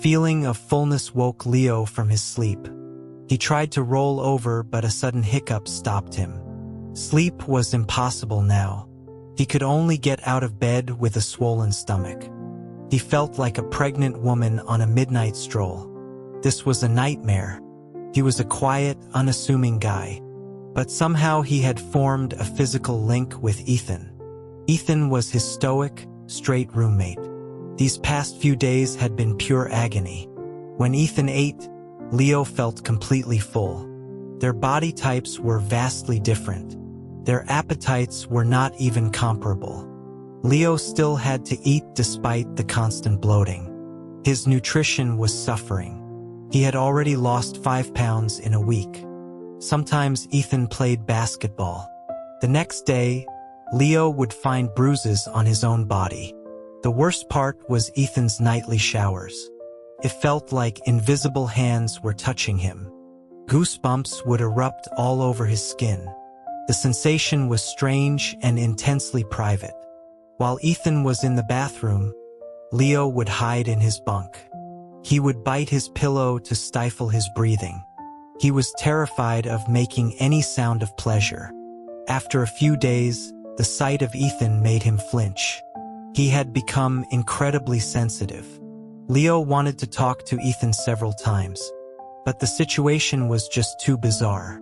feeling of fullness woke Leo from his sleep. He tried to roll over, but a sudden hiccup stopped him. Sleep was impossible now. He could only get out of bed with a swollen stomach. He felt like a pregnant woman on a midnight stroll. This was a nightmare. He was a quiet, unassuming guy. But somehow he had formed a physical link with Ethan. Ethan was his stoic, straight roommate. These past few days had been pure agony. When Ethan ate, Leo felt completely full. Their body types were vastly different. Their appetites were not even comparable. Leo still had to eat despite the constant bloating. His nutrition was suffering. He had already lost 5 pounds in a week. Sometimes Ethan played basketball. The next day, Leo would find bruises on his own body. The worst part was Ethan's nightly showers. It felt like invisible hands were touching him. Goosebumps would erupt all over his skin. The sensation was strange and intensely private. While Ethan was in the bathroom, Leo would hide in his bunk. He would bite his pillow to stifle his breathing. He was terrified of making any sound of pleasure. After a few days, the sight of Ethan made him flinch. He had become incredibly sensitive. Leo wanted to talk to Ethan several times, but the situation was just too bizarre.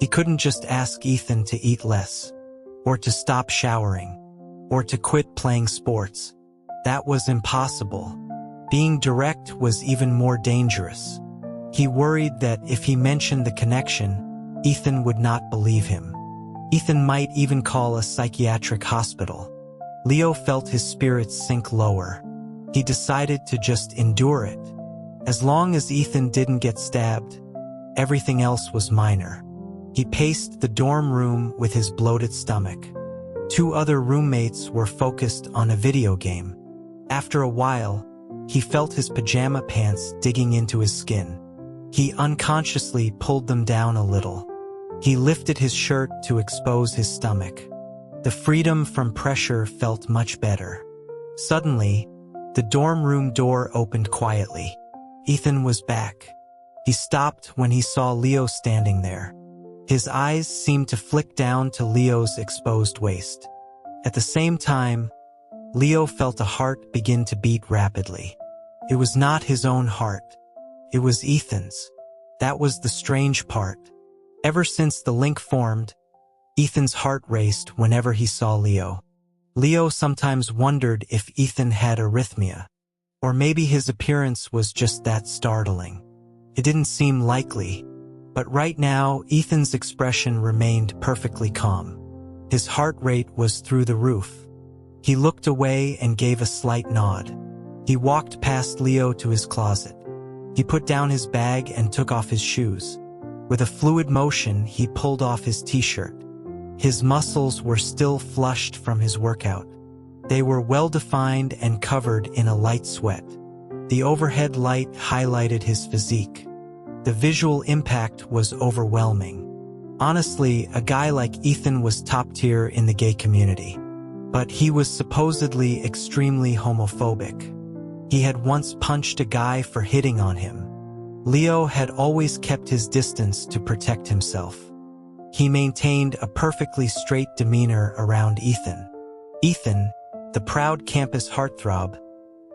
He couldn't just ask Ethan to eat less, or to stop showering, or to quit playing sports. That was impossible. Being direct was even more dangerous. He worried that if he mentioned the connection, Ethan would not believe him. Ethan might even call a psychiatric hospital. Leo felt his spirits sink lower. He decided to just endure it. As long as Ethan didn't get stabbed, everything else was minor. He paced the dorm room with his bloated stomach. 2 other roommates were focused on a video game. After a while, he felt his pajama pants digging into his skin. He unconsciously pulled them down a little. He lifted his shirt to expose his stomach. The freedom from pressure felt much better. Suddenly, the dorm room door opened quietly. Ethan was back. He stopped when he saw Leo standing there. His eyes seemed to flick down to Leo's exposed waist. At the same time, Leo felt a heart begin to beat rapidly. It was not his own heart. It was Ethan's. That was the strange part. Ever since the link formed, Ethan's heart raced whenever he saw Leo. Leo sometimes wondered if Ethan had arrhythmia, or maybe his appearance was just that startling. It didn't seem likely, but right now Ethan's expression remained perfectly calm. His heart rate was through the roof. He looked away and gave a slight nod. He walked past Leo to his closet. He put down his bag and took off his shoes. With a fluid motion, he pulled off his t-shirt. His muscles were still flushed from his workout. They were well-defined and covered in a light sweat. The overhead light highlighted his physique. The visual impact was overwhelming. Honestly, a guy like Ethan was top tier in the gay community. But he was supposedly extremely homophobic. He had once punched a guy for hitting on him. Leo had always kept his distance to protect himself. He maintained a perfectly straight demeanor around Ethan. Ethan, the proud campus heartthrob,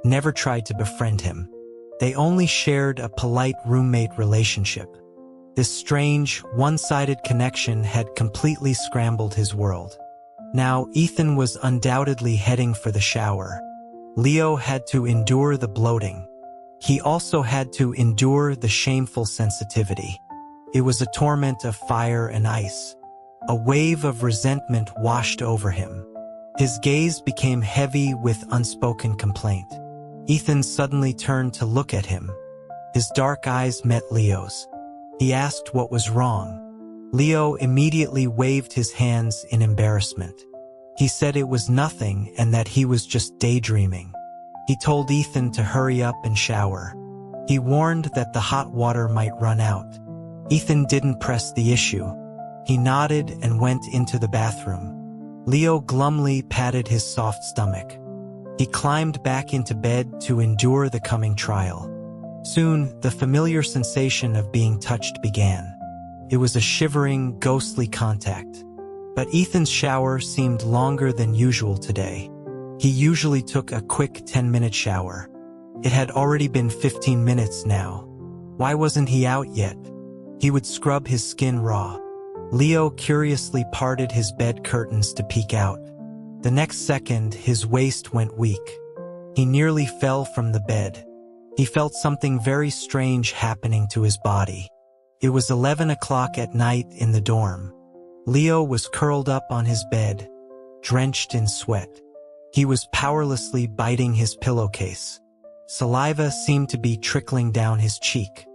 never tried to befriend him. They only shared a polite roommate relationship. This strange, one-sided connection had completely scrambled his world. Now, Ethan was undoubtedly heading for the shower. Leo had to endure the bloating. He also had to endure the shameful sensitivity. It was a torment of fire and ice. A wave of resentment washed over him. His gaze became heavy with unspoken complaint. Ethan suddenly turned to look at him. His dark eyes met Leo's. He asked what was wrong. Leo immediately waved his hands in embarrassment. He said it was nothing and that he was just daydreaming. He told Ethan to hurry up and shower. He warned that the hot water might run out. Ethan didn't press the issue. He nodded and went into the bathroom. Leo glumly patted his soft stomach. He climbed back into bed to endure the coming trial. Soon, the familiar sensation of being touched began. It was a shivering, ghostly contact. But Ethan's shower seemed longer than usual today. He usually took a quick 10-minute shower. It had already been 15 minutes now. Why wasn't he out yet? He would scrub his skin raw. Leo curiously parted his bed curtains to peek out. The next second, his waist went weak. He nearly fell from the bed. He felt something very strange happening to his body. It was 11 o'clock at night in the dorm. Leo was curled up on his bed, drenched in sweat. He was powerlessly biting his pillowcase. Saliva seemed to be trickling down his cheek,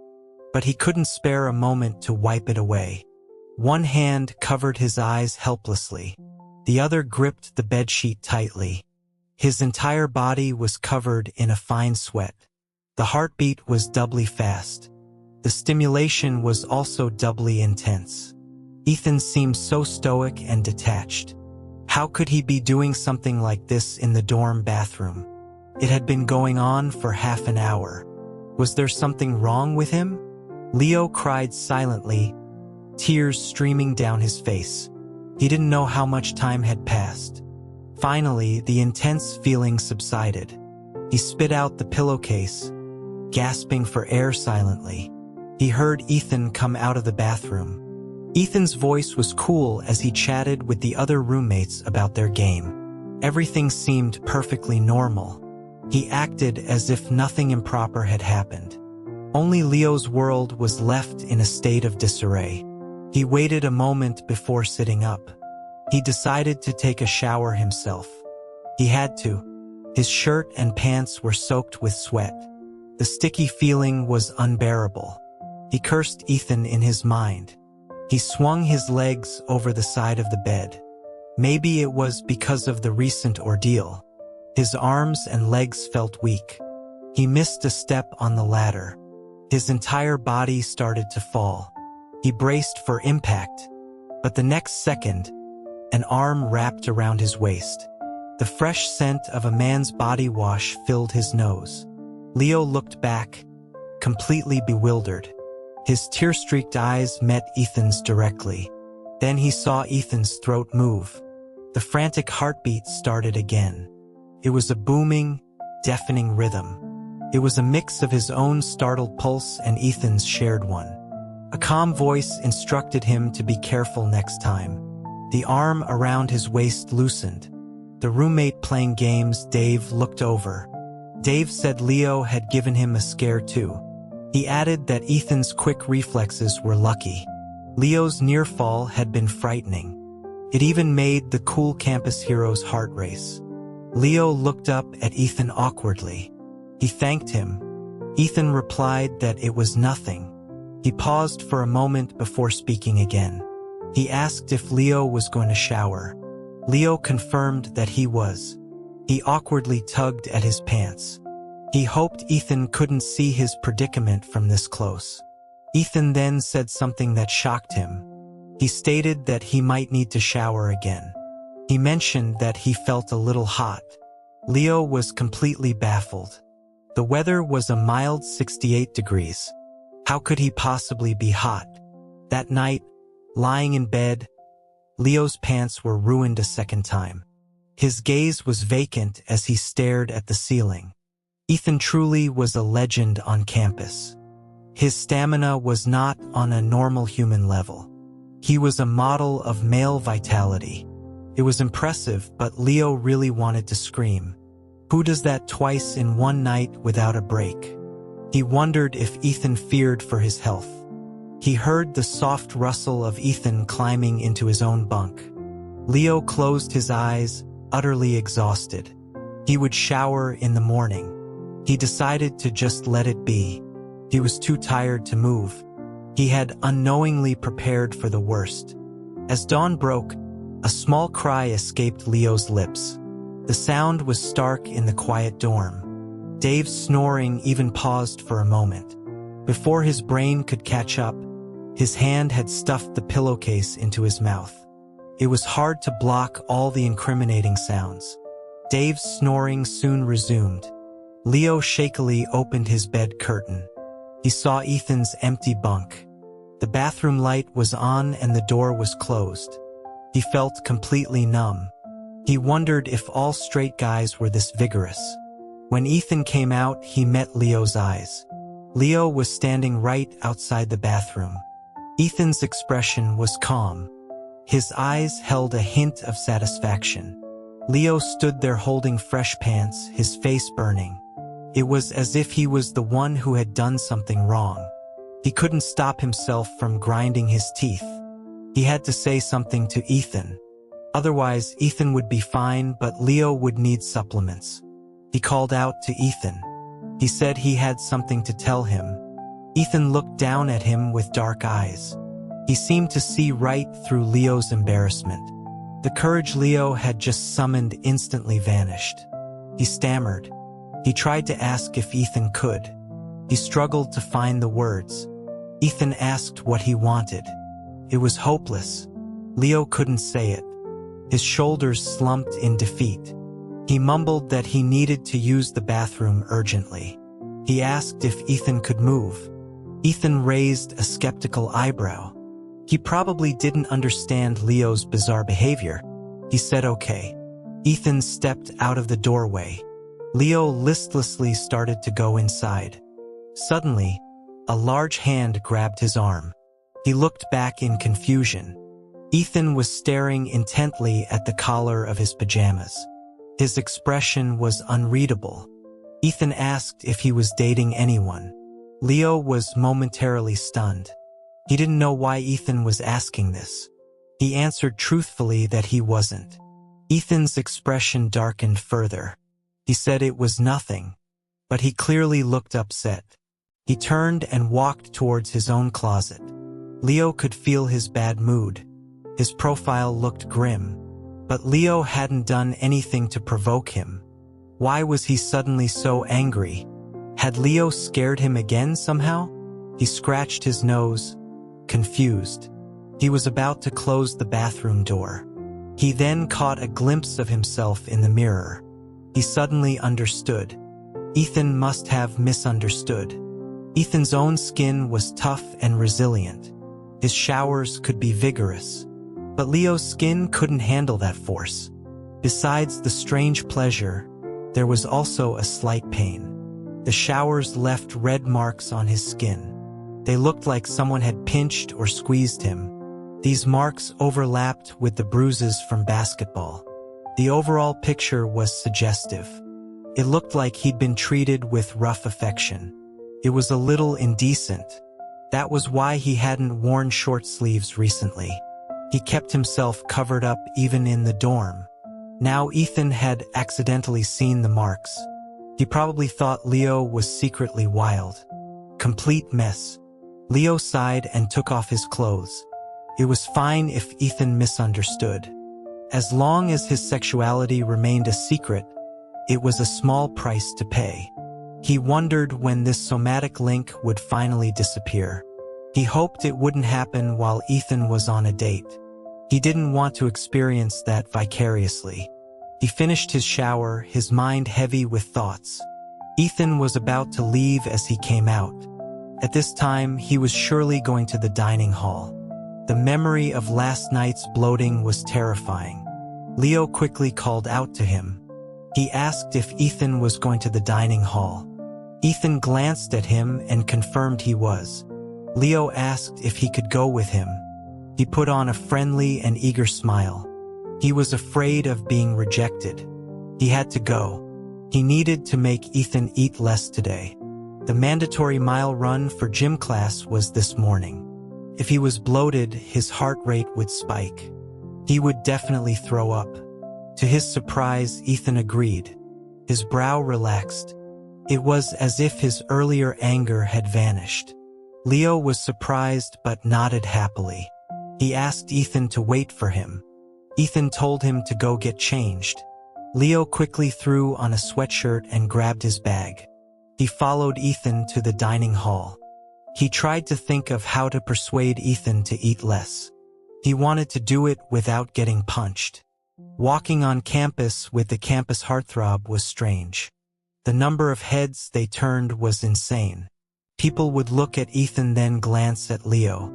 but he couldn't spare a moment to wipe it away. One hand covered his eyes helplessly. The other gripped the bedsheet tightly. His entire body was covered in a fine sweat. The heartbeat was doubly fast. The stimulation was also doubly intense. Ethan seemed so stoic and detached. How could he be doing something like this in the dorm bathroom? It had been going on for half an hour. Was there something wrong with him? Leo cried silently, tears streaming down his face. He didn't know how much time had passed. Finally, the intense feeling subsided. He spit out the pillowcase, gasping for air silently. He heard Ethan come out of the bathroom. Ethan's voice was cool as he chatted with the other roommates about their game. Everything seemed perfectly normal. He acted as if nothing improper had happened. Only Leo's world was left in a state of disarray. He waited a moment before sitting up. He decided to take a shower himself. He had to. His shirt and pants were soaked with sweat. The sticky feeling was unbearable. He cursed Ethan in his mind. He swung his legs over the side of the bed. Maybe it was because of the recent ordeal. His arms and legs felt weak. He missed a step on the ladder. His entire body started to fall. He braced for impact, but the next second, an arm wrapped around his waist. The fresh scent of a man's body wash filled his nose. Leo looked back, completely bewildered. His tear-streaked eyes met Ethan's directly. Then he saw Ethan's throat move. The frantic heartbeat started again. It was a booming, deafening rhythm. It was a mix of his own startled pulse and Ethan's shared one. A calm voice instructed him to be careful next time. The arm around his waist loosened. The roommate playing games, Dave, looked over. Dave said Leo had given him a scare too. He added that Ethan's quick reflexes were lucky. Leo's near fall had been frightening. It even made the cool campus hero's heart race. Leo looked up at Ethan awkwardly. He thanked him. Ethan replied that it was nothing. He paused for a moment before speaking again. He asked if Leo was going to shower. Leo confirmed that he was. He awkwardly tugged at his pants. He hoped Ethan couldn't see his predicament from this close. Ethan then said something that shocked him. He stated that he might need to shower again. He mentioned that he felt a little hot. Leo was completely baffled. The weather was a mild 68 degrees. How could he possibly be hot? That night, lying in bed, Leo's pants were ruined a second time. His gaze was vacant as he stared at the ceiling. Ethan truly was a legend on campus. His stamina was not on a normal human level. He was a model of male vitality. It was impressive, but Leo really wanted to scream. Who does that twice in one night without a break? He wondered if Ethan feared for his health. He heard the soft rustle of Ethan climbing into his own bunk. Leo closed his eyes, utterly exhausted. He would shower in the morning. He decided to just let it be. He was too tired to move. He had unknowingly prepared for the worst. As dawn broke, a small cry escaped Leo's lips. The sound was stark in the quiet dorm. Dave's snoring even paused for a moment. Before his brain could catch up, his hand had stuffed the pillowcase into his mouth. It was hard to block all the incriminating sounds. Dave's snoring soon resumed. Leo shakily opened his bed curtain. He saw Ethan's empty bunk. The bathroom light was on and the door was closed. He felt completely numb. He wondered if all straight guys were this vigorous. When Ethan came out, he met Leo's eyes. Leo was standing right outside the bathroom. Ethan's expression was calm. His eyes held a hint of satisfaction. Leo stood there holding fresh pants, his face burning. It was as if he was the one who had done something wrong. He couldn't stop himself from grinding his teeth. He had to say something to Ethan. Otherwise, Ethan would be fine, but Leo would need supplements. He called out to Ethan. He said he had something to tell him. Ethan looked down at him with dark eyes. He seemed to see right through Leo's embarrassment. The courage Leo had just summoned instantly vanished. He stammered. He tried to ask if Ethan could. He struggled to find the words. Ethan asked what he wanted. It was hopeless. Leo couldn't say it. His shoulders slumped in defeat. He mumbled that he needed to use the bathroom urgently. He asked if Ethan could move. Ethan raised a skeptical eyebrow. He probably didn't understand Leo's bizarre behavior. He said okay. Ethan stepped out of the doorway. Leo listlessly started to go inside. Suddenly, a large hand grabbed his arm. He looked back in confusion. Ethan was staring intently at the collar of his pajamas. His expression was unreadable. Ethan asked if he was dating anyone. Leo was momentarily stunned. He didn't know why Ethan was asking this. He answered truthfully that he wasn't. Ethan's expression darkened further. He said it was nothing, but he clearly looked upset. He turned and walked towards his own closet. Leo could feel his bad mood. His profile looked grim, but Leo hadn't done anything to provoke him. Why was he suddenly so angry? Had Leo scared him again somehow? He scratched his nose, confused. He was about to close the bathroom door. He then caught a glimpse of himself in the mirror. He suddenly understood. Ethan must have misunderstood. Ethan's own skin was tough and resilient. His showers could be vigorous. But Leo's skin couldn't handle that force. Besides the strange pleasure, there was also a slight pain. The showers left red marks on his skin. They looked like someone had pinched or squeezed him. These marks overlapped with the bruises from basketball. The overall picture was suggestive. It looked like he'd been treated with rough affection. It was a little indecent. That was why he hadn't worn short sleeves recently. He kept himself covered up even in the dorm. Now Ethan had accidentally seen the marks. He probably thought Leo was secretly wild. Complete mess. Leo sighed and took off his clothes. It was fine if Ethan misunderstood. As long as his sexuality remained a secret, it was a small price to pay. He wondered when this somatic link would finally disappear. He hoped it wouldn't happen while Ethan was on a date. He didn't want to experience that vicariously. He finished his shower, his mind heavy with thoughts. Ethan was about to leave as he came out. At this time, he was surely going to the dining hall. The memory of last night's bloating was terrifying. Leo quickly called out to him. He asked if Ethan was going to the dining hall. Ethan glanced at him and confirmed he was. Leo asked if he could go with him. He put on a friendly and eager smile. He was afraid of being rejected. He had to go. He needed to make Ethan eat less today. The mandatory mile run for gym class was this morning. If he was bloated, his heart rate would spike. He would definitely throw up. To his surprise, Ethan agreed. His brow relaxed. It was as if his earlier anger had vanished. Leo was surprised but nodded happily. He asked Ethan to wait for him. Ethan told him to go get changed. Leo quickly threw on a sweatshirt and grabbed his bag. He followed Ethan to the dining hall. He tried to think of how to persuade Ethan to eat less. He wanted to do it without getting punched. Walking on campus with the campus heartthrob was strange. The number of heads they turned was insane. People would look at Ethan then glance at Leo.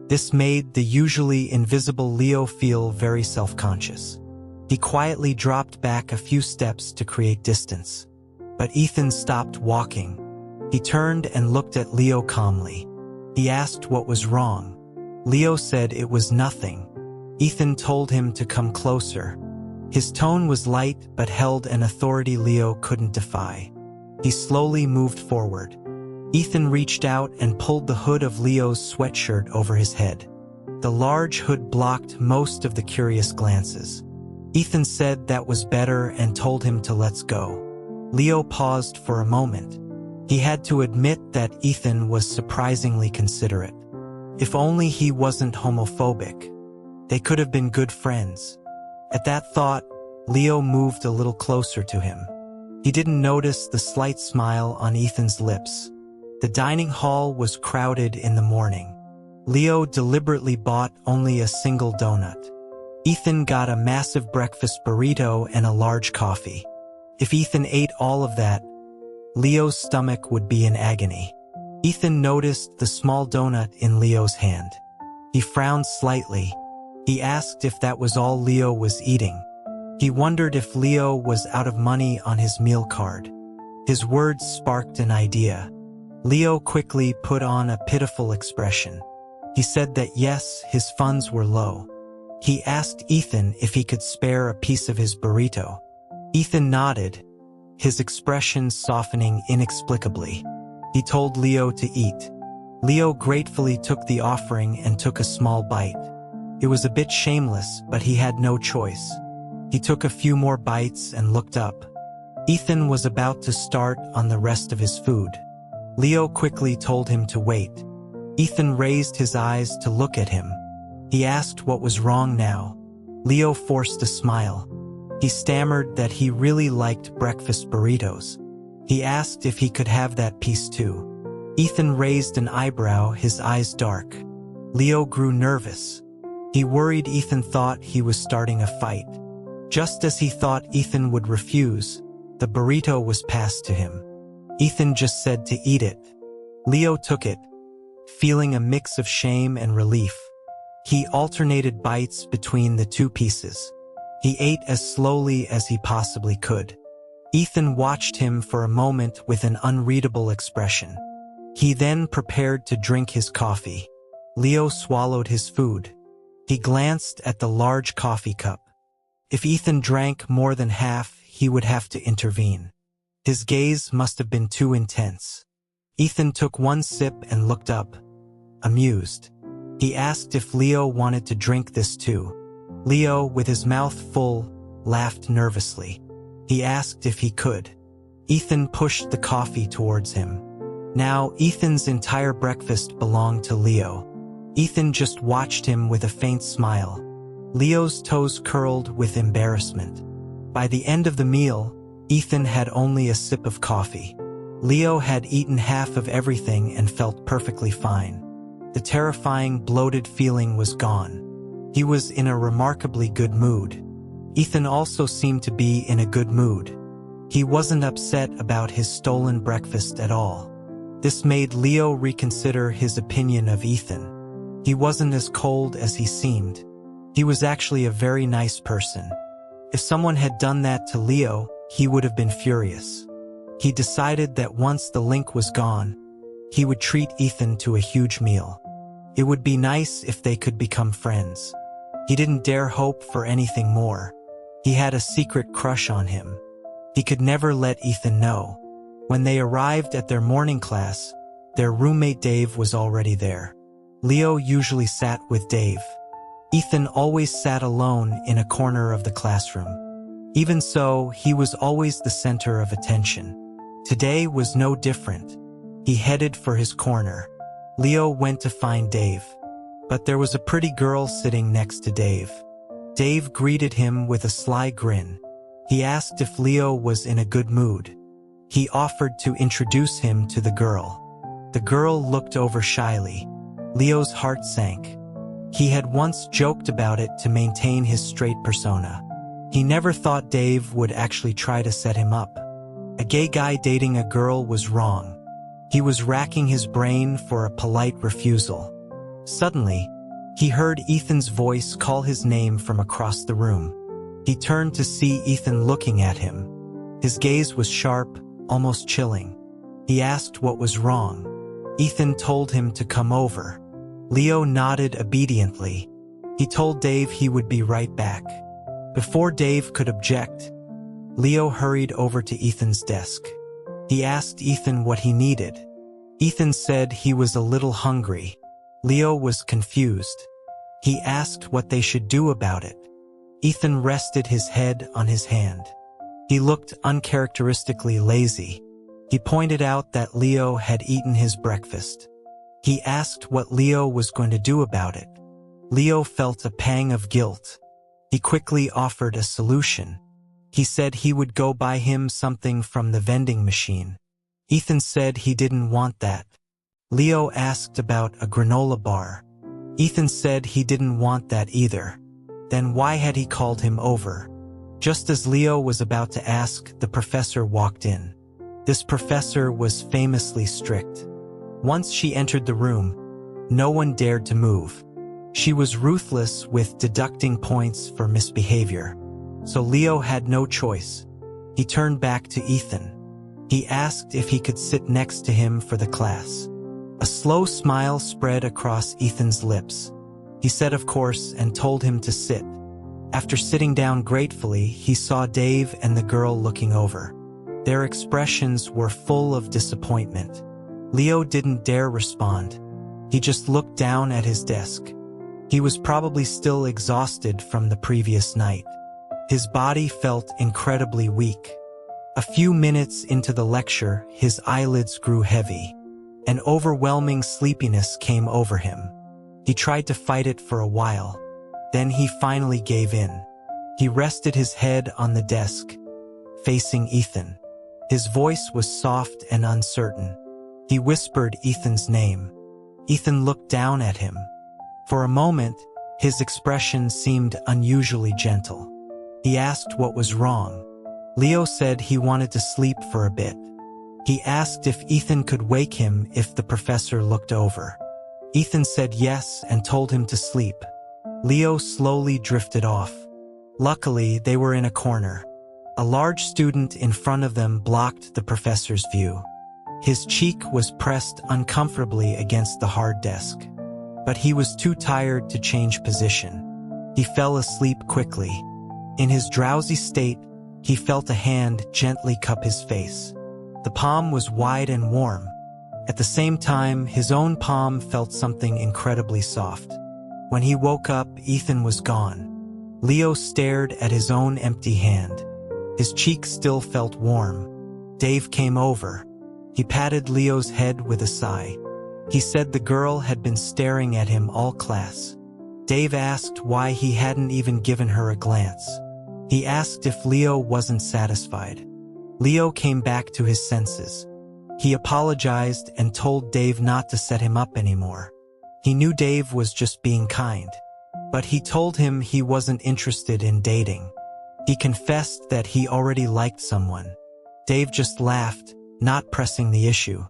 This made the usually invisible Leo feel very self-conscious. He quietly dropped back a few steps to create distance. But Ethan stopped walking. He turned and looked at Leo calmly. He asked what was wrong. Leo said it was nothing. Ethan told him to come closer. His tone was light but held an authority Leo couldn't defy. He slowly moved forward. Ethan reached out and pulled the hood of Leo's sweatshirt over his head. The large hood blocked most of the curious glances. Ethan said that was better and told him to let's go. Leo paused for a moment. He had to admit that Ethan was surprisingly considerate. If only he wasn't homophobic. They could have been good friends. At that thought, Leo moved a little closer to him. He didn't notice the slight smile on Ethan's lips. The dining hall was crowded in the morning. Leo deliberately bought only a single donut. Ethan got a massive breakfast burrito and a large coffee. If Ethan ate all of that, Leo's stomach would be in agony. Ethan noticed the small donut in Leo's hand. He frowned slightly. He asked if that was all Leo was eating. He wondered if Leo was out of money on his meal card. His words sparked an idea. Leo quickly put on a pitiful expression. He said that yes, his funds were low. He asked Ethan if he could spare a piece of his burrito. Ethan nodded, his expression softening inexplicably. He told Leo to eat. Leo gratefully took the offering and took a small bite. It was a bit shameless, but he had no choice. He took a few more bites and looked up. Ethan was about to start on the rest of his food. Leo quickly told him to wait. Ethan raised his eyes to look at him. He asked what was wrong now. Leo forced a smile. He stammered that he really liked breakfast burritos. He asked if he could have that piece too. Ethan raised an eyebrow, his eyes dark. Leo grew nervous. He worried Ethan thought he was starting a fight. Just as he thought Ethan would refuse, the burrito was passed to him. Ethan just said to eat it. Leo took it, feeling a mix of shame and relief. He alternated bites between the two pieces. He ate as slowly as he possibly could. Ethan watched him for a moment with an unreadable expression. He then prepared to drink his coffee. Leo swallowed his food. He glanced at the large coffee cup. If Ethan drank more than half, he would have to intervene. His gaze must have been too intense. Ethan took one sip and looked up, amused. He asked if Leo wanted to drink this too. Leo, with his mouth full, laughed nervously. He asked if he could. Ethan pushed the coffee towards him. Now, Ethan's entire breakfast belonged to Leo. Ethan just watched him with a faint smile. Leo's toes curled with embarrassment. By the end of the meal, Ethan had only a sip of coffee. Leo had eaten half of everything and felt perfectly fine. The terrifying, bloated feeling was gone. He was in a remarkably good mood. Ethan also seemed to be in a good mood. He wasn't upset about his stolen breakfast at all. This made Leo reconsider his opinion of Ethan. He wasn't as cold as he seemed. He was actually a very nice person. If someone had done that to Leo, he would have been furious. He decided that once the link was gone, he would treat Ethan to a huge meal. It would be nice if they could become friends. He didn't dare hope for anything more. He had a secret crush on him. He could never let Ethan know. When they arrived at their morning class, their roommate Dave was already there. Leo usually sat with Dave. Ethan always sat alone in a corner of the classroom. Even so, he was always the center of attention. Today was no different. He headed for his corner. Leo went to find Dave. But there was a pretty girl sitting next to Dave. Dave greeted him with a sly grin. He asked if Leo was in a good mood. He offered to introduce him to the girl. The girl looked over shyly. Leo's heart sank. He had once joked about it to maintain his straight persona. He never thought Dave would actually try to set him up. A gay guy dating a girl was wrong. He was racking his brain for a polite refusal. Suddenly, he heard Ethan's voice call his name from across the room. He turned to see Ethan looking at him. His gaze was sharp, almost chilling. He asked what was wrong. Ethan told him to come over. Leo nodded obediently. He told Dave he would be right back. Before Dave could object, Leo hurried over to Ethan's desk. He asked Ethan what he needed. Ethan said he was a little hungry. Leo was confused. He asked what they should do about it. Ethan rested his head on his hand. He looked uncharacteristically lazy. He pointed out that Leo had eaten his breakfast. He asked what Leo was going to do about it. Leo felt a pang of guilt. He quickly offered a solution. He said he would go buy him something from the vending machine. Ethan said he didn't want that. Leo asked about a granola bar. Ethan said he didn't want that either. Then why had he called him over? Just as Leo was about to ask, the professor walked in. This professor was famously strict. Once she entered the room, no one dared to move. She was ruthless with deducting points for misbehavior. So Leo had no choice. He turned back to Ethan. He asked if he could sit next to him for the class. A slow smile spread across Ethan's lips. He said of course and told him to sit. After sitting down gratefully, he saw Dave and the girl looking over. Their expressions were full of disappointment. Leo didn't dare respond. He just looked down at his desk. He was probably still exhausted from the previous night. His body felt incredibly weak. A few minutes into the lecture, his eyelids grew heavy. An overwhelming sleepiness came over him. He tried to fight it for a while. Then he finally gave in. He rested his head on the desk, facing Ethan. His voice was soft and uncertain. He whispered Ethan's name. Ethan looked down at him. For a moment, his expression seemed unusually gentle. He asked what was wrong. Leo said he wanted to sleep for a bit. He asked if Ethan could wake him if the professor looked over. Ethan said yes and told him to sleep. Leo slowly drifted off. Luckily, they were in a corner. A large student in front of them blocked the professor's view. His cheek was pressed uncomfortably against the hard desk. But he was too tired to change position. He fell asleep quickly. In his drowsy state, he felt a hand gently cup his face. The palm was wide and warm. At the same time, his own palm felt something incredibly soft. When he woke up, Ethan was gone. Leo stared at his own empty hand. His cheek still felt warm. Dave came over. He patted Leo's head with a sigh. He said the girl had been staring at him all class. Dave asked why he hadn't even given her a glance. He asked if Leo wasn't satisfied. Leo came back to his senses. He apologized and told Dave not to set him up anymore. He knew Dave was just being kind. But he told him he wasn't interested in dating. He confessed that he already liked someone. Dave just laughed, not pressing the issue.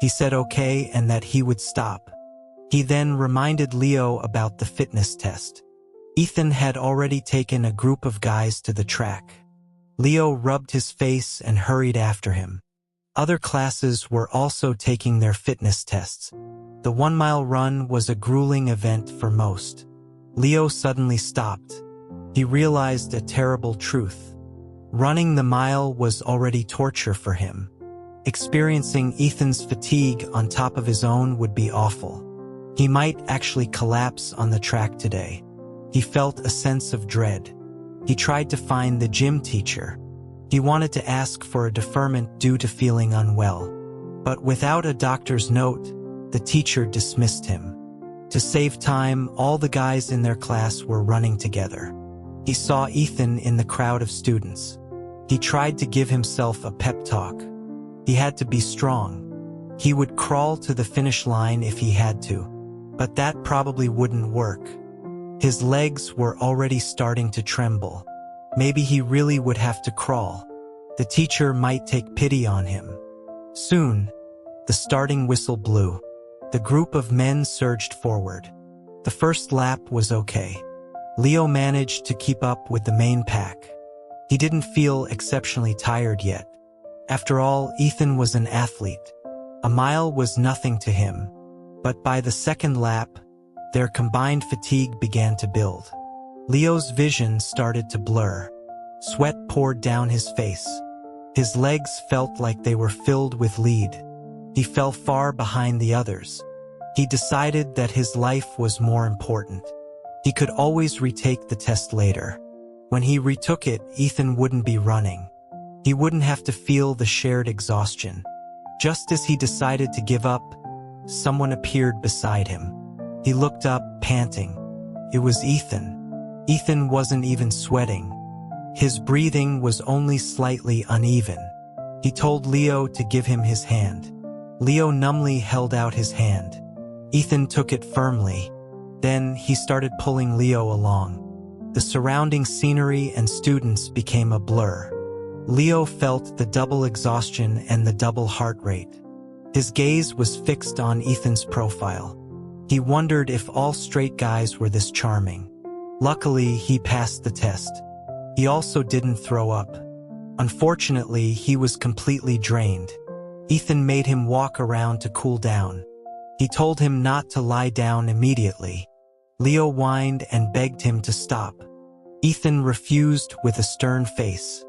He said okay and that he would stop. He then reminded Leo about the fitness test. Ethan had already taken a group of guys to the track. Leo rubbed his face and hurried after him. Other classes were also taking their fitness tests. The 1-mile run was a grueling event for most. Leo suddenly stopped. He realized a terrible truth. Running the mile was already torture for him. Experiencing Ethan's fatigue on top of his own would be awful. He might actually collapse on the track today. He felt a sense of dread. He tried to find the gym teacher. He wanted to ask for a deferment due to feeling unwell. But without a doctor's note, the teacher dismissed him. To save time, all the guys in their class were running together. He saw Ethan in the crowd of students. He tried to give himself a pep talk. He had to be strong. He would crawl to the finish line if he had to. But that probably wouldn't work. His legs were already starting to tremble. Maybe he really would have to crawl. The teacher might take pity on him. Soon, The starting whistle blew. The group of men surged forward. The first lap was okay. Leo managed to keep up with the main pack. He didn't feel exceptionally tired yet. After all, Ethan was an athlete. A mile was nothing to him. But by the second lap, their combined fatigue began to build. Leo's vision started to blur. Sweat poured down his face. His legs felt like they were filled with lead. He fell far behind the others. He decided that his life was more important. He could always retake the test later. When he retook it, Ethan wouldn't be running. He wouldn't have to feel the shared exhaustion. Just as he decided to give up, someone appeared beside him. He looked up, panting. It was Ethan. Ethan wasn't even sweating. His breathing was only slightly uneven. He told Leo to give him his hand. Leo numbly held out his hand. Ethan took it firmly. Then he started pulling Leo along. The surrounding scenery and students became a blur. Leo felt the double exhaustion and the double heart rate. His gaze was fixed on Ethan's profile. He wondered if all straight guys were this charming. Luckily, he passed the test. He also didn't throw up. Unfortunately, he was completely drained. Ethan made him walk around to cool down. He told him not to lie down immediately. Leo whined and begged him to stop. Ethan refused with a stern face.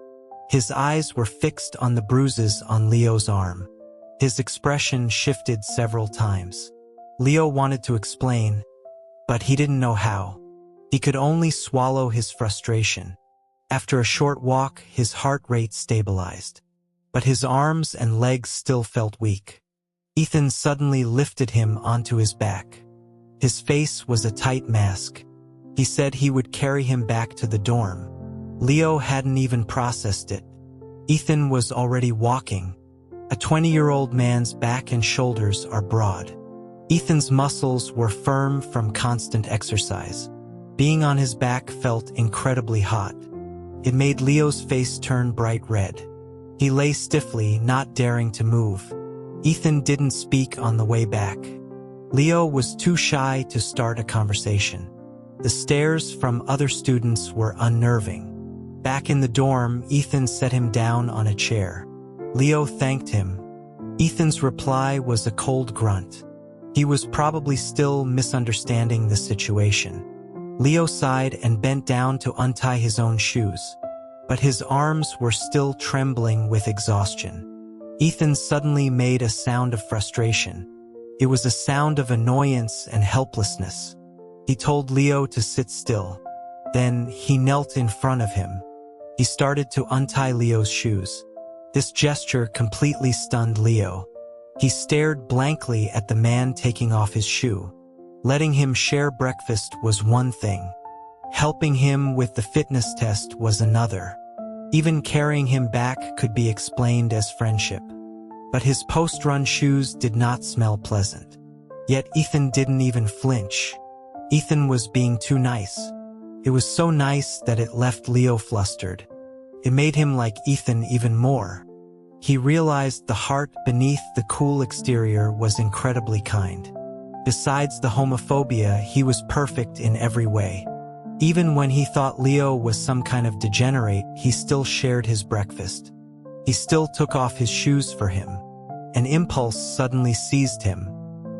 His eyes were fixed on the bruises on Leo's arm. His expression shifted several times. Leo wanted to explain, but he didn't know how. He could only swallow his frustration. After a short walk, his heart rate stabilized. But his arms and legs still felt weak. Ethan suddenly lifted him onto his back. His face was a tight mask. He said he would carry him back to the dorm. Leo hadn't even processed it. Ethan was already walking. A 20-year-old man's back and shoulders are broad. Ethan's muscles were firm from constant exercise. Being on his back felt incredibly hot. It made Leo's face turn bright red. He lay stiffly, not daring to move. Ethan didn't speak on the way back. Leo was too shy to start a conversation. The stares from other students were unnerving. Back in the dorm, Ethan set him down on a chair. Leo thanked him. Ethan's reply was a cold grunt. He was probably still misunderstanding the situation. Leo sighed and bent down to untie his own shoes. But his arms were still trembling with exhaustion. Ethan suddenly made a sound of frustration. It was a sound of annoyance and helplessness. He told Leo to sit still. Then he knelt in front of him. He started to untie Leo's shoes. This gesture completely stunned Leo. He stared blankly at the man taking off his shoe. Letting him share breakfast was one thing. Helping him with the fitness test was another. Even carrying him back could be explained as friendship. But his post-run shoes did not smell pleasant. Yet Ethan didn't even flinch. Ethan was being too nice. It was so nice that it left Leo flustered. It made him like Ethan even more. He realized the heart beneath the cool exterior was incredibly kind. Besides the homophobia, he was perfect in every way. Even when he thought Leo was some kind of degenerate, he still shared his breakfast. He still took off his shoes for him. An impulse suddenly seized him.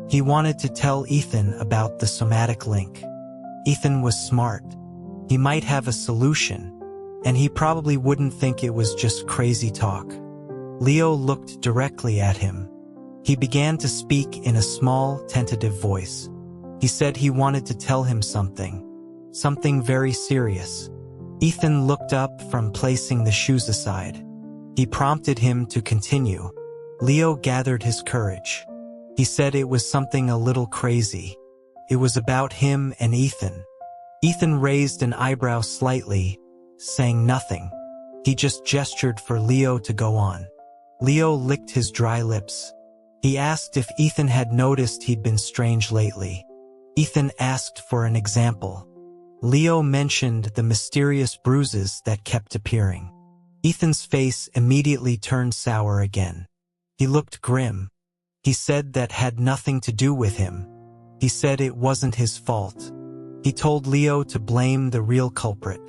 He wanted to tell Ethan about the somatic link. Ethan was smart. He might have a solution, and he probably wouldn't think it was just crazy talk. Leo looked directly at him. He began to speak in a small, tentative voice. He said he wanted to tell him something very serious. Ethan looked up from placing the shoes aside. He prompted him to continue. Leo gathered his courage. He said it was something a little crazy. It was about him and Ethan. Ethan raised an eyebrow slightly, saying nothing. He just gestured for Leo to go on. Leo licked his dry lips. He asked if Ethan had noticed he'd been strange lately. Ethan asked for an example. Leo mentioned the mysterious bruises that kept appearing. Ethan's face immediately turned sour again. He looked grim. He said that had nothing to do with him. He said it wasn't his fault. He told Leo to blame the real culprit.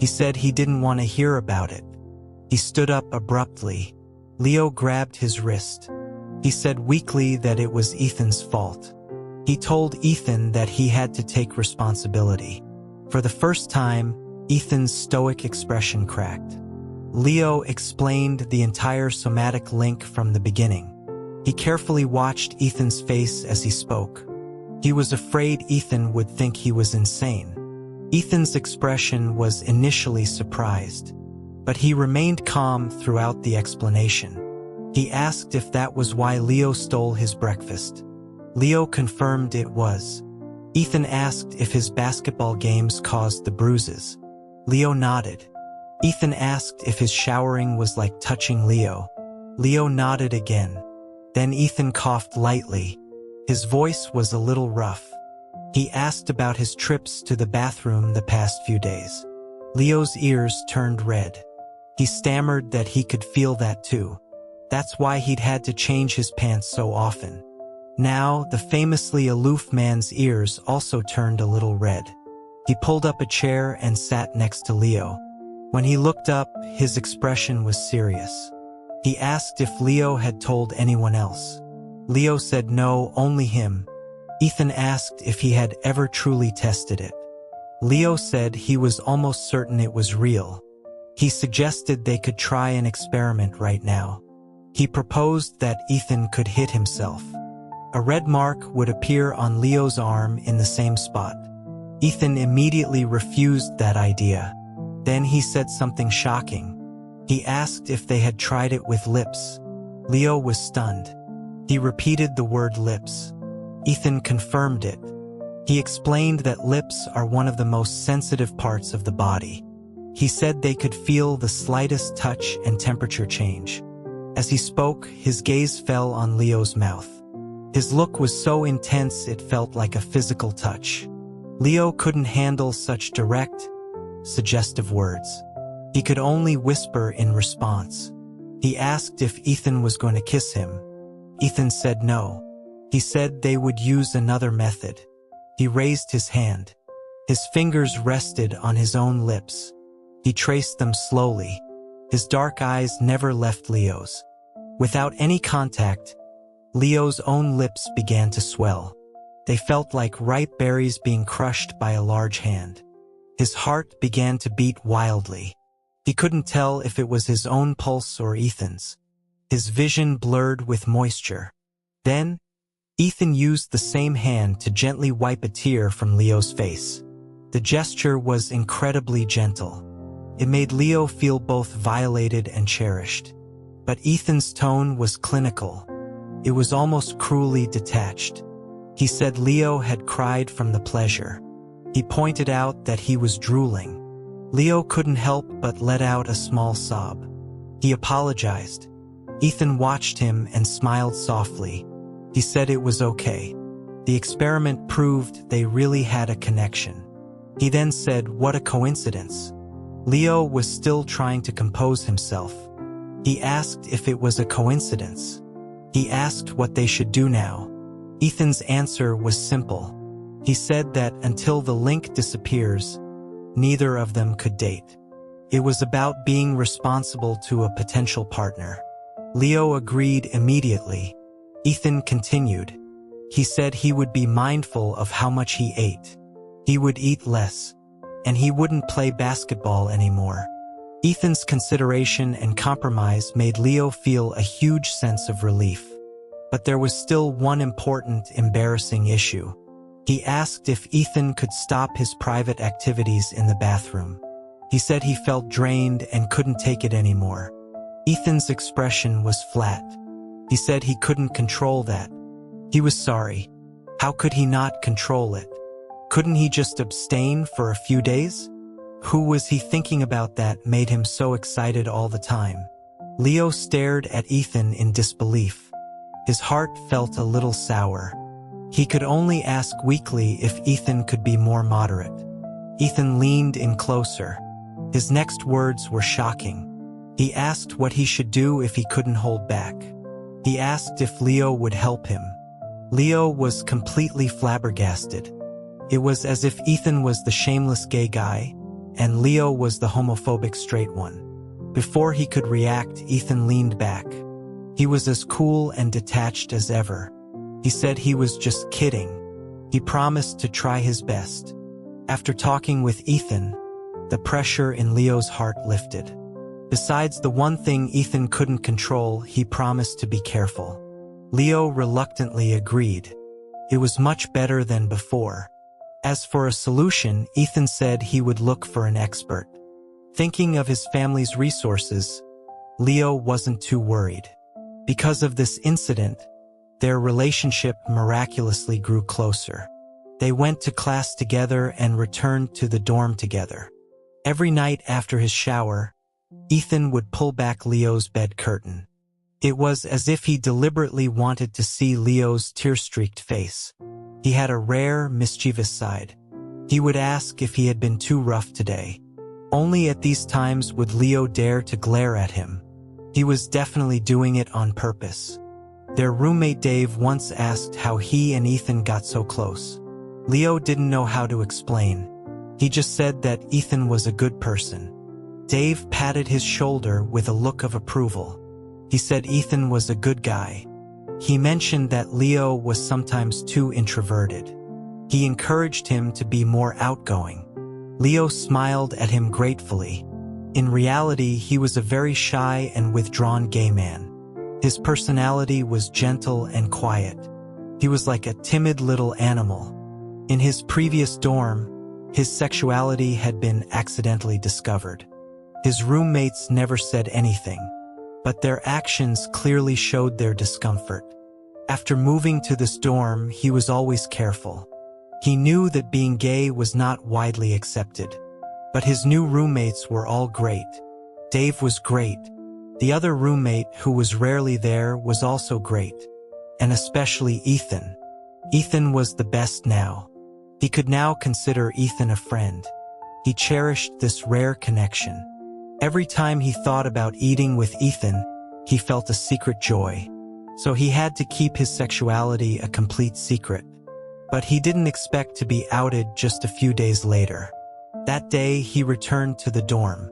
He said he didn't want to hear about it. He stood up abruptly. Leo grabbed his wrist. He said weakly that it was Ethan's fault. He told Ethan that he had to take responsibility. For the first time, Ethan's stoic expression cracked. Leo explained the entire somatic link from the beginning. He carefully watched Ethan's face as he spoke. He was afraid Ethan would think he was insane. Ethan's expression was initially surprised, but he remained calm throughout the explanation. He asked if that was why Leo stole his breakfast. Leo confirmed it was. Ethan asked if his basketball games caused the bruises. Leo nodded. Ethan asked if his showering was like touching Leo. Leo nodded again. Then Ethan coughed lightly. His voice was a little rough. He asked about his trips to the bathroom the past few days. Leo's ears turned red. He stammered that he could feel that too. That's why he'd had to change his pants so often. Now, the famously aloof man's ears also turned a little red. He pulled up a chair and sat next to Leo. When he looked up, his expression was serious. He asked if Leo had told anyone else. Leo said no, only him. Ethan asked if he had ever truly tested it. Leo said he was almost certain it was real. He suggested they could try an experiment right now. He proposed that Ethan could hit himself. A red mark would appear on Leo's arm in the same spot. Ethan immediately refused that idea. Then he said something shocking. He asked if they had tried it with lips. Leo was stunned. He repeated the word lips. Ethan confirmed it. He explained that lips are one of the most sensitive parts of the body. He said they could feel the slightest touch and temperature change. As he spoke, his gaze fell on Leo's mouth. His look was so intense it felt like a physical touch. Leo couldn't handle such direct, suggestive words. He could only whisper in response. He asked if Ethan was going to kiss him. Ethan said no. He said they would use another method. He raised his hand. His fingers rested on his own lips. He traced them slowly. His dark eyes never left Leo's. Without any contact, Leo's own lips began to swell. They felt like ripe berries being crushed by a large hand. His heart began to beat wildly. He couldn't tell if it was his own pulse or Ethan's. His vision blurred with moisture. Then, Ethan used the same hand to gently wipe a tear from Leo's face. The gesture was incredibly gentle. It made Leo feel both violated and cherished. But Ethan's tone was clinical. It was almost cruelly detached. He said Leo had cried from the pleasure. He pointed out that he was drooling. Leo couldn't help but let out a small sob. He apologized. Ethan watched him and smiled softly. He said it was okay. The experiment proved they really had a connection. He then said, "What a coincidence." Leo was still trying to compose himself. He asked if it was a coincidence. He asked what they should do now. Ethan's answer was simple. He said that until the link disappears, neither of them could date. It was about being responsible to a potential partner. Leo agreed immediately. Ethan continued. He said he would be mindful of how much he ate. He would eat less, and he wouldn't play basketball anymore. Ethan's consideration and compromise made Leo feel a huge sense of relief. But there was still one important, embarrassing issue. He asked if Ethan could stop his private activities in the bathroom. He said he felt drained and couldn't take it anymore. Ethan's expression was flat. He said he couldn't control that. He was sorry. How could he not control it? Couldn't he just abstain for a few days? Who was he thinking about that made him so excited all the time? Leo stared at Ethan in disbelief. His heart felt a little sour. He could only ask weakly if Ethan could be more moderate. Ethan leaned in closer. His next words were shocking. He asked what he should do if he couldn't hold back. He asked if Leo would help him. Leo was completely flabbergasted. It was as if Ethan was the shameless gay guy, and Leo was the homophobic straight one. Before he could react, Ethan leaned back. He was as cool and detached as ever. He said he was just kidding. He promised to try his best. After talking with Ethan, the pressure in Leo's heart lifted. Besides the one thing Ethan couldn't control, he promised to be careful. Leo reluctantly agreed. It was much better than before. As for a solution, Ethan said he would look for an expert. Thinking of his family's resources, Leo wasn't too worried. Because of this incident, their relationship miraculously grew closer. They went to class together and returned to the dorm together. Every night after his shower, Ethan would pull back Leo's bed curtain. It was as if he deliberately wanted to see Leo's tear-streaked face. He had a rare, mischievous side. He would ask if he had been too rough today. Only at these times would Leo dare to glare at him. He was definitely doing it on purpose. Their roommate Dave once asked how he and Ethan got so close. Leo didn't know how to explain. He just said that Ethan was a good person. Dave patted his shoulder with a look of approval. He said Ethan was a good guy. He mentioned that Leo was sometimes too introverted. He encouraged him to be more outgoing. Leo smiled at him gratefully. In reality, he was a very shy and withdrawn gay man. His personality was gentle and quiet. He was like a timid little animal. In his previous dorm, his sexuality had been accidentally discovered. His roommates never said anything, but their actions clearly showed their discomfort. After moving to this dorm, he was always careful. He knew that being gay was not widely accepted. But his new roommates were all great. Dave was great. The other roommate, who was rarely there, was also great. And especially Ethan. Ethan was the best now. He could now consider Ethan a friend. He cherished this rare connection. Every time he thought about eating with Ethan, he felt a secret joy. So he had to keep his sexuality a complete secret. But he didn't expect to be outed just a few days later. That day, he returned to the dorm.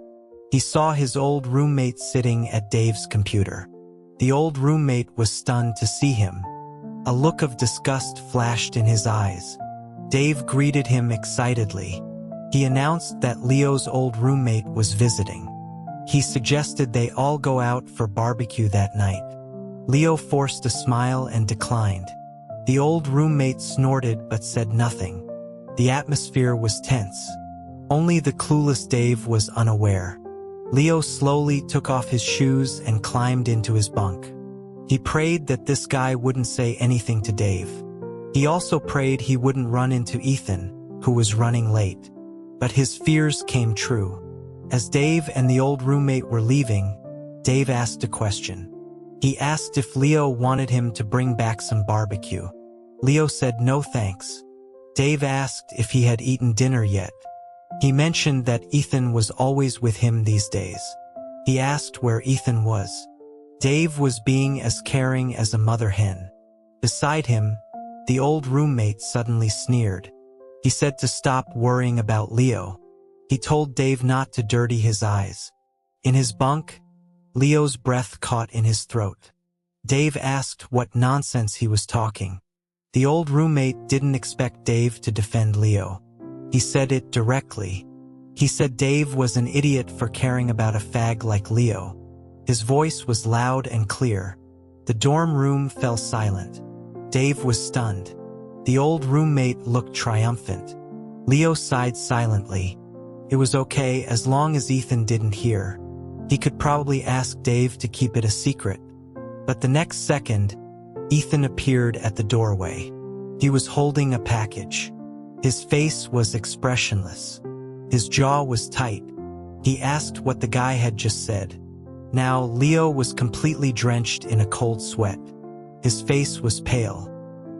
He saw his old roommate sitting at Dave's computer. The old roommate was stunned to see him. A look of disgust flashed in his eyes. Dave greeted him excitedly. He announced that Leo's old roommate was visiting. He suggested they all go out for barbecue that night. Leo forced a smile and declined. The old roommate snorted but said nothing. The atmosphere was tense. Only the clueless Dave was unaware. Leo slowly took off his shoes and climbed into his bunk. He prayed that this guy wouldn't say anything to Dave. He also prayed he wouldn't run into Ethan, who was running late. But his fears came true. As Dave and the old roommate were leaving, Dave asked a question. He asked if Leo wanted him to bring back some barbecue. Leo said no thanks. Dave asked if he had eaten dinner yet. He mentioned that Ethan was always with him these days. He asked where Ethan was. Dave was being as caring as a mother hen. Beside him, the old roommate suddenly sneered. He said to stop worrying about Leo. He told Dave not to dirty his eyes. In his bunk, Leo's breath caught in his throat. Dave asked what nonsense he was talking. The old roommate didn't expect Dave to defend Leo. He said it directly. He said Dave was an idiot for caring about a fag like Leo. His voice was loud and clear. The dorm room fell silent. Dave was stunned. The old roommate looked triumphant. Leo sighed silently. It was okay as long as Ethan didn't hear. He could probably ask Dave to keep it a secret. But the next second, Ethan appeared at the doorway. He was holding a package. His face was expressionless. His jaw was tight. He asked what the guy had just said. Now, Leo was completely drenched in a cold sweat. His face was pale.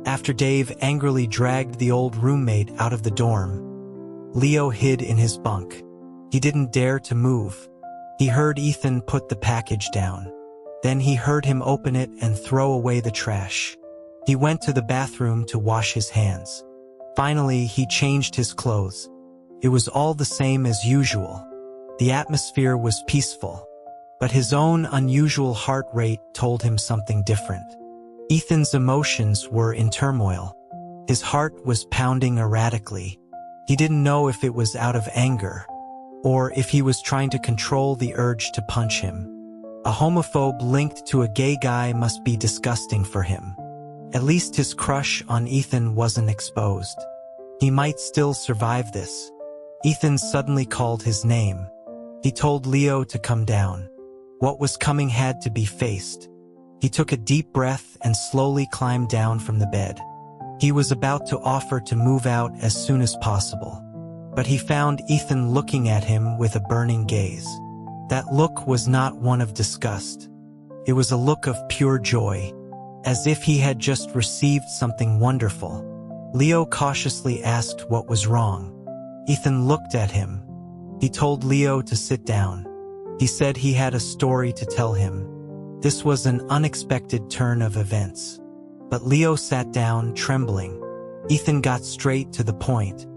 After Dave angrily dragged the old roommate out of the dorm, Leo hid in his bunk. He didn't dare to move. He heard Ethan put the package down. Then he heard him open it and throw away the trash. He went to the bathroom to wash his hands. Finally, he changed his clothes. It was all the same as usual. The atmosphere was peaceful, but his own unusual heart rate told him something different. Ethan's emotions were in turmoil. His heart was pounding erratically. He didn't know if it was out of anger, or if he was trying to control the urge to punch him. A homophobe linked to a gay guy must be disgusting for him. At least his crush on Ethan wasn't exposed. He might still survive this. Ethan suddenly called his name. He told Leo to come down. What was coming had to be faced. He took a deep breath and slowly climbed down from the bed. He was about to offer to move out as soon as possible, but he found Ethan looking at him with a burning gaze. That look was not one of disgust. It was a look of pure joy, as if he had just received something wonderful. Leo cautiously asked what was wrong. Ethan looked at him. He told Leo to sit down. He said he had a story to tell him. This was an unexpected turn of events. But Leo sat down, trembling. Ethan got straight to the point.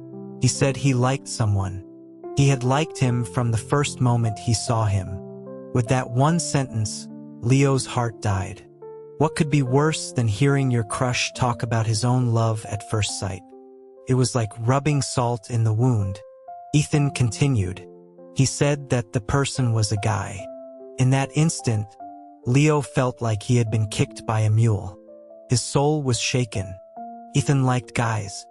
He said he liked someone. He had liked him from the first moment he saw him. With that one sentence, Leo's heart died. What could be worse than hearing your crush talk about his own love at first sight? It was like rubbing salt in the wound. Ethan continued. He said that the person was a guy. In that instant, Leo felt like he had been kicked by a mule. His soul was shaken. Ethan liked guys.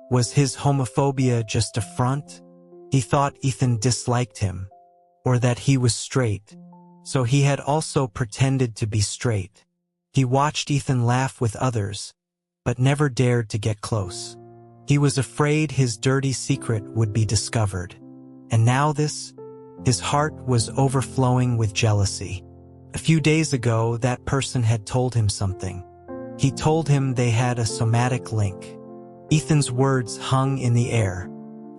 Was his homophobia just a front? He thought Ethan disliked him, or that he was straight, so he had also pretended to be straight. He watched Ethan laugh with others, but never dared to get close. He was afraid his dirty secret would be discovered. And now this? His heart was overflowing with jealousy. A few days ago, that person had told him something. He told him they had a somatic link. Ethan's words hung in the air.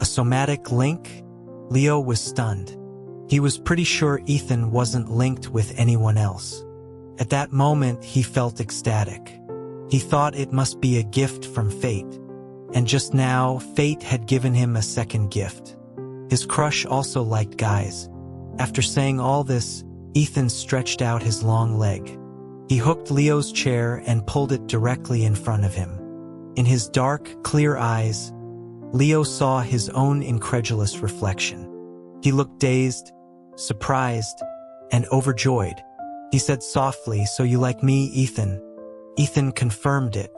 A somatic link? Leo was stunned. He was pretty sure Ethan wasn't linked with anyone else. At that moment, he felt ecstatic. He thought it must be a gift from fate. And just now, fate had given him a second gift. His crush also liked guys. After saying all this, Ethan stretched out his long leg. He hooked Leo's chair and pulled it directly in front of him. In his dark, clear eyes, Leo saw his own incredulous reflection. He looked dazed, surprised, and overjoyed. He said softly, "So you like me, Ethan?" Ethan confirmed it.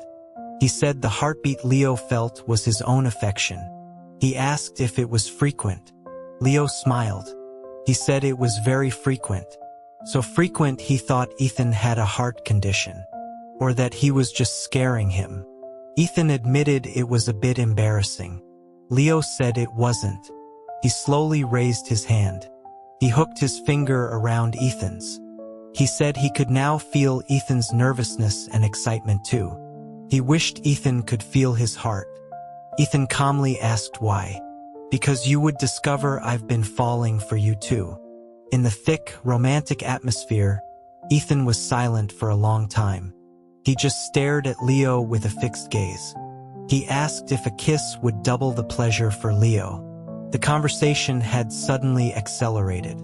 He said the heartbeat Leo felt was his own affection. He asked if it was frequent. Leo smiled. He said it was very frequent. So frequent he thought Ethan had a heart condition, or that he was just scaring him. Ethan admitted it was a bit embarrassing. Leo said it wasn't. He slowly raised his hand. He hooked his finger around Ethan's. He said he could now feel Ethan's nervousness and excitement too. He wished Ethan could feel his heart. Ethan calmly asked why. "Because you would discover I've been falling for you too." In the thick, romantic atmosphere, Ethan was silent for a long time. He just stared at Leo with a fixed gaze. He asked if a kiss would double the pleasure for Leo. The conversation had suddenly accelerated.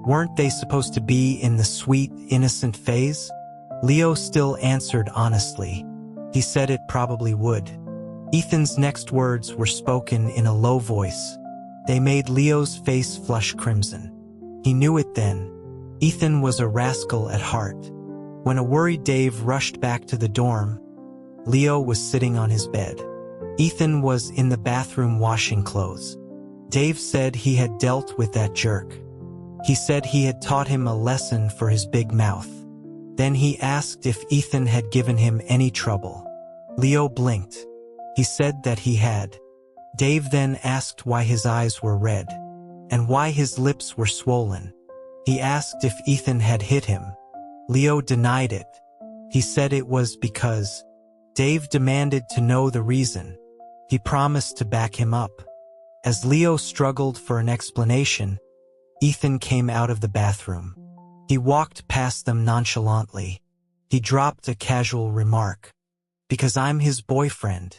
Weren't they supposed to be in the sweet, innocent phase? Leo still answered honestly. He said it probably would. Ethan's next words were spoken in a low voice. They made Leo's face flush crimson. He knew it then. Ethan was a rascal at heart. When a worried Dave rushed back to the dorm, Leo was sitting on his bed. Ethan was in the bathroom washing clothes. Dave said he had dealt with that jerk. He said he had taught him a lesson for his big mouth. Then he asked if Ethan had given him any trouble. Leo blinked. He said that he had. Dave then asked why his eyes were red, and why his lips were swollen. He asked if Ethan had hit him. Leo denied it. He said it was because. Dave demanded to know the reason. He promised to back him up. As Leo struggled for an explanation, Ethan came out of the bathroom. He walked past them nonchalantly. He dropped a casual remark. Because I'm his boyfriend.